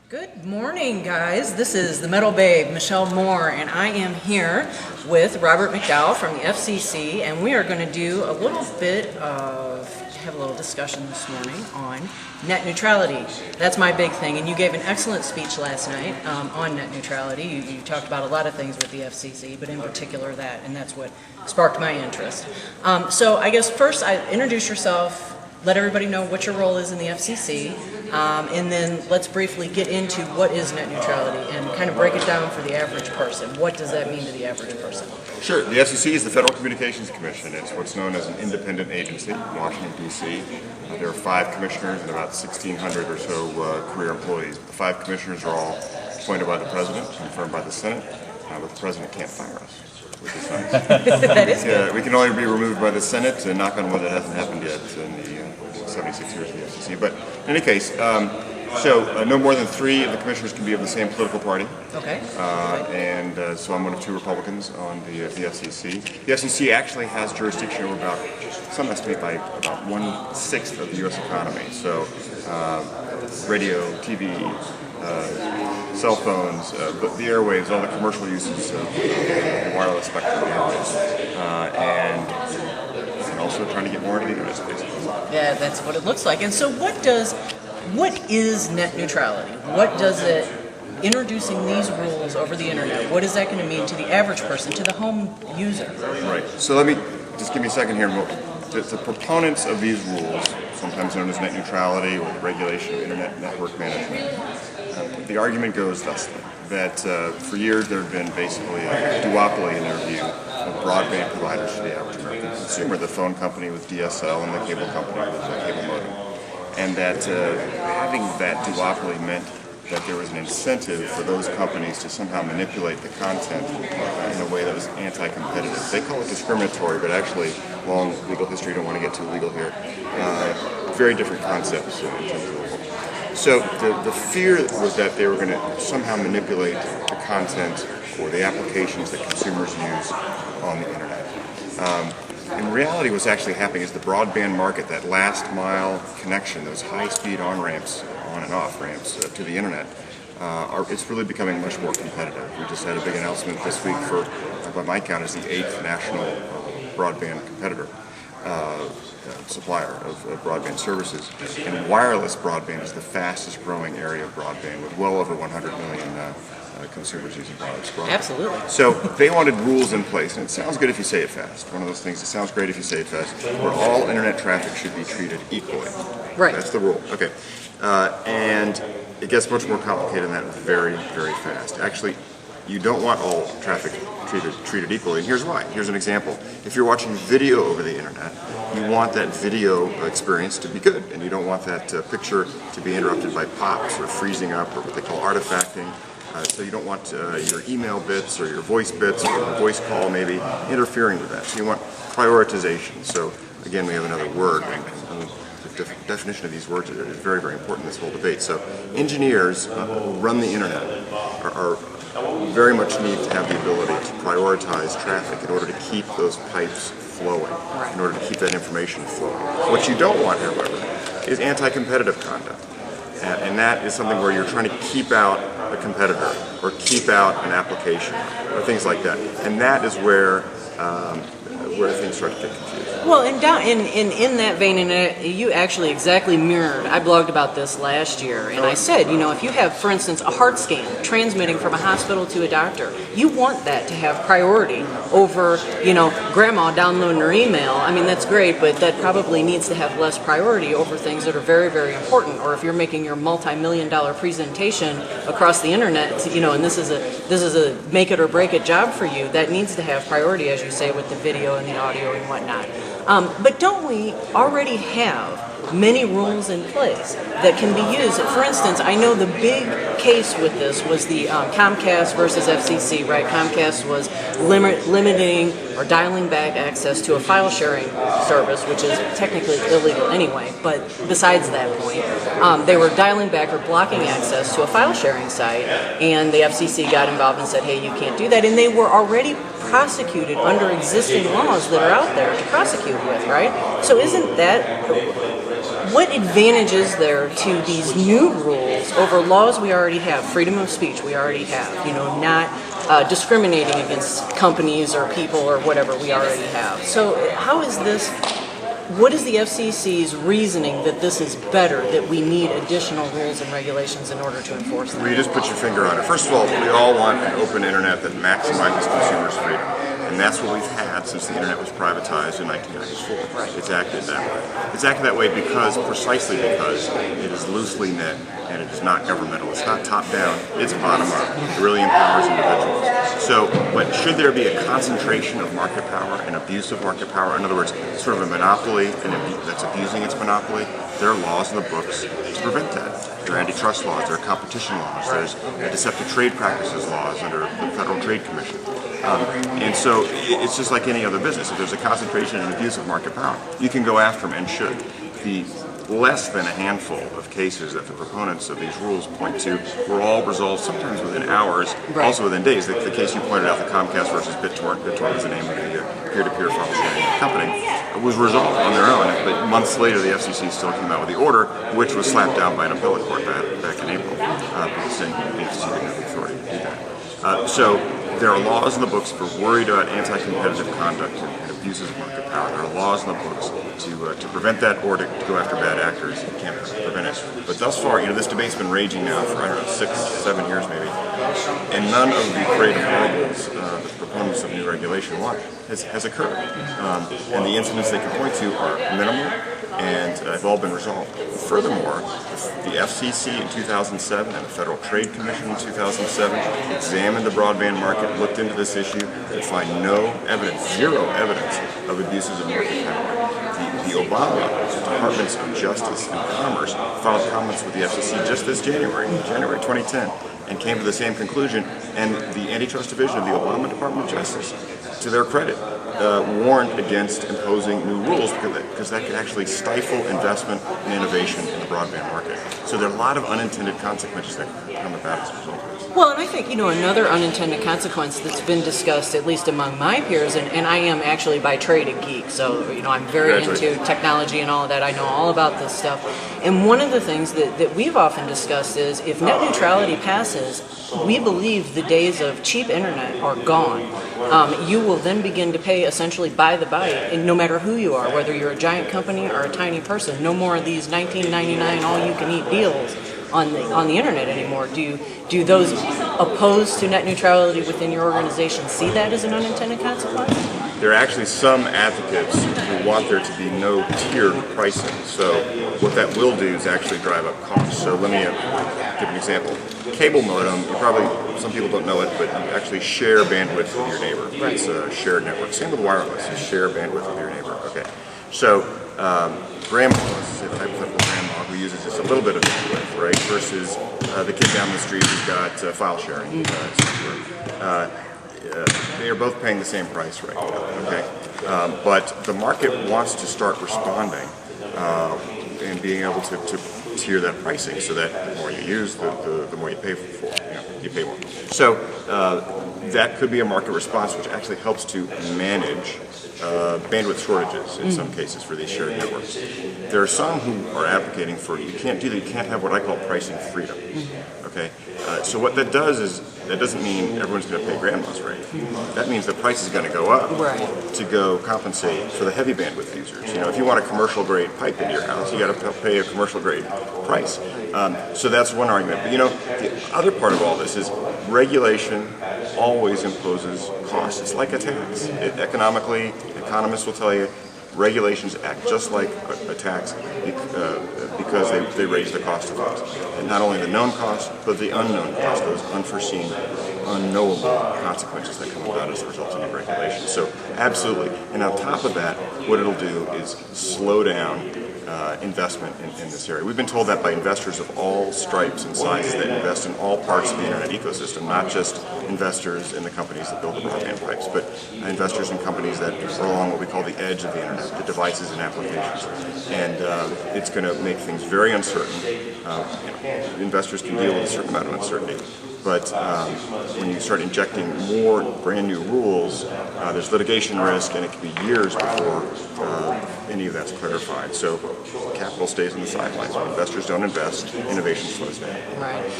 Good morning, guys. This is the Metal Babe, Michelle Moore, and I am here with Robert McDowell from the FCC, and we are going to do a little bit of, have a little discussion this morning on net neutrality. That's my big thing, and you gave an excellent speech last night on net neutrality. You talked about a lot of things with the FCC, but in particular that, and that's what sparked my interest. So I guess first, introduce yourself, let everybody know what your role is in the FCC, and then let's briefly get into what is net neutrality and kind of break it down for the average person. What does that mean to the average person? Sure. The FCC is the Federal Communications Commission. It's what's known as an independent agency in Washington, D.C. There are 5 commissioners and about 1,600 or so career employees. The 5 commissioners are all appointed by the President, confirmed by the Senate, but the President can't fire us, which is nice. That is good. We can only be removed by the Senate, and knock on wood, that hasn't happened yet in the 76 years of the FCC. But in any case, no more than 3 of the commissioners can be of the same political party. Okay. So I'm one of 2 Republicans on the FCC. The FCC actually has jurisdiction over about, some estimate by about 1/6 of the U.S. economy. So radio, TV, cell phones, the airwaves, all the commercial uses of the wireless spectrum of the airwaves, and also trying to get more into the internet space. Yeah, that's what it looks like. And so what is net neutrality? What does it, introducing these rules over the internet, what is that going to mean to the average person, to the home user? Right. So let me, just give me a second here. The proponents of these rules, sometimes known as net neutrality or the regulation of internet network management, the argument goes thusly, that for years there have been basically a duopoly in their view of broadband providers to the average American consumer, the phone company with DSL and the cable company with the cable modem. And that having that duopoly meant that there was an incentive for those companies to somehow manipulate the content in a way that was anti-competitive. They call it discriminatory, but actually, long legal history, don't want to get too legal here, very different concepts in terms of the law. So the fear was that they were going to somehow manipulate the content or the applications that consumers use on the internet. In reality, what's actually happening is the broadband market, that last mile connection, those high-speed on-ramps, on and off ramps to the internet, it's really becoming much more competitive. We just had a big announcement this week for, by my count, is the 8th national broadband competitor. Supplier of broadband services, and wireless broadband is the fastest growing area of broadband with well over 100 million consumers using wireless broadband. Absolutely. So they wanted rules in place, and it sounds good if you say it fast. One of those things that sounds great if you say it fast, where all internet traffic should be treated equally. Right. That's the rule. Okay. And it gets much more complicated than that very, very fast. Actually, you don't want all traffic treated equally, and here's why. Here's an example. If you're watching video over the internet, you want that video experience to be good, and you don't want that picture to be interrupted by pops or freezing up or what they call artifacting. So you don't want your email bits or your voice bits or a voice call maybe interfering with that. So you want prioritization. So again, we have another word. And the definition of these words is very, very important in this whole debate. So engineers who run the internet are very much need to have the ability to prioritize traffic in order to keep those pipes flowing, in order to keep that information flowing. What you don't want, however, is anti-competitive conduct. And that is something where you're trying to keep out a competitor or keep out an application or things like that. And that is where things start to get confused. Well, in that vein, you actually exactly mirrored. I blogged about this last year, and I said, if you have, for instance, a heart scan transmitting from a hospital to a doctor, you want that to have priority over, grandma downloading her email. I mean, that's great, but that probably needs to have less priority over things that are very, very important. Or if you're making your multi-million-dollar presentation across the internet, and this is a make it or break it job for you, that needs to have priority, as you say, with the video and the audio and whatnot. But don't we already have many rules in place that can be used? For instance, I know the big case with this was the Comcast versus FCC, right? Comcast was limiting or dialing back access to a file sharing service, which is technically illegal anyway, but besides that point, they were dialing back or blocking access to a file sharing site, and the FCC got involved and said, hey, you can't do that, and they were already prosecuted under existing laws that are out there to prosecute with, right? So isn't that what advantage is there to these new rules over laws we already have? Freedom of speech we already have, not discriminating against companies or people or whatever we already have. So how is this, what is the FCC's reasoning that this is better, that we need additional rules and regulations in order to enforce them? Well, you just put your finger on it. First of all, we all want an open internet that maximizes consumers' freedom. And that's what we've had since the internet was privatized in 1994. Right. It's acted that way. It's acted that way precisely because it is loosely knit and it is not governmental. It's not top down, it's bottom up. It really empowers individuals. So, but should there be a concentration of market power, an abuse of market power, in other words, sort of a monopoly that's abusing its monopoly, there are laws in the books to prevent that. There are antitrust laws, there are competition laws, there's deceptive trade practices laws under the Federal Trade Commission. And so it's just like any other business. If there's a concentration and abuse of market power, you can go after them and should. The less than a handful of cases that the proponents of these rules point to were all resolved sometimes within hours, also within days. The case you pointed out, the Comcast versus BitTorrent is the name of the peer-to-peer file sharing company, was resolved on their own. But months later, the FCC still came out with the order, which was slapped down by an appellate court back in April, saying the FCC didn't have the authority to do that. So there are laws in the books if we're worried about anti-competitive conduct and abuses of market power. There are laws in the books to prevent that or to go after bad actors. You can't prevent it. But thus far, this debate's been raging now for, 6, 7 years maybe, and none of the creative horribles the proponents of new regulation want has occurred. And the incidents they can point to are minimal and have all been resolved. Furthermore, the FCC in 2007 and the Federal Trade Commission in 2007 examined the broadband market, looked into this issue, and find no evidence, zero evidence of abuses of market power. The Obama Departments of Justice and Commerce filed comments with the FCC just this January 2010, and came to the same conclusion. And the Antitrust Division of the Obama Department of Justice, to their credit, warned against imposing new rules because that could actually stifle investment and innovation in the broadband market. So there are a lot of unintended consequences that come about as a result of this. Well, and I think, another unintended consequence that's been discussed, at least among my peers, and I am actually by trade a geek, so, I'm very into technology and all of that. I know all about this stuff. And one of the things that we've often discussed is if net neutrality passes, we believe the days of cheap internet are gone. You will then begin to pay essentially by the byte, and no matter who you are, whether you're a giant company or a tiny person, no more of these $19.99 all-you-can-eat deals on the internet anymore. Do those opposed to net neutrality within your organization see that as an unintended consequence? There are actually some advocates who want there to be no tiered pricing. So what that will do is actually drive up costs. So let me give an example. Cable modem, some people don't know it, but you actually share bandwidth with your neighbor. Right. It's a shared network. Same with wireless, you share bandwidth with your neighbor. Okay. So grandma, let's say the hypothetical grandma who uses just a little bit of bandwidth, right, versus the kid down the street who's got file sharing software. They are both paying the same price right now, okay? But the market wants to start responding and being able to tier that pricing so that the more you use, the more you pay for. You pay more. So that could be a market response which actually helps to manage bandwidth shortages in some cases for these shared networks. There are some who are advocating for you can't do that. You can't have what I call pricing freedom. Okay, so what that does is that doesn't mean everyone's going to pay grandma's rate. That means the price is going to go up to go compensate for the heavy bandwidth users. If you want a commercial grade pipe into your house, you got to pay a commercial grade price. So that's one argument. But the other part of all this is regulation always imposes costs. It's like a tax. Economically, economists will tell you regulations act just like a tax because they raise the cost of things. And not only the known cost, but the unknown cost, those unforeseen, unknowable consequences that come about as a result of new regulation. So absolutely. And on top of that, what it'll do is slow down investment in this area. We've been told that by investors of all stripes and sizes that invest in all parts of the internet ecosystem, not just investors in the companies that build the broadband pipes, but investors in companies that are along what we call the edge of the internet, the devices and applications. And it's going to make things very uncertain. Investors can deal with a certain amount of uncertainty. But when you start injecting more brand new rules, there's litigation risk, and it can be years before any of that's clarified. So capital stays on the sidelines. When investors don't invest, innovation slows down. Right.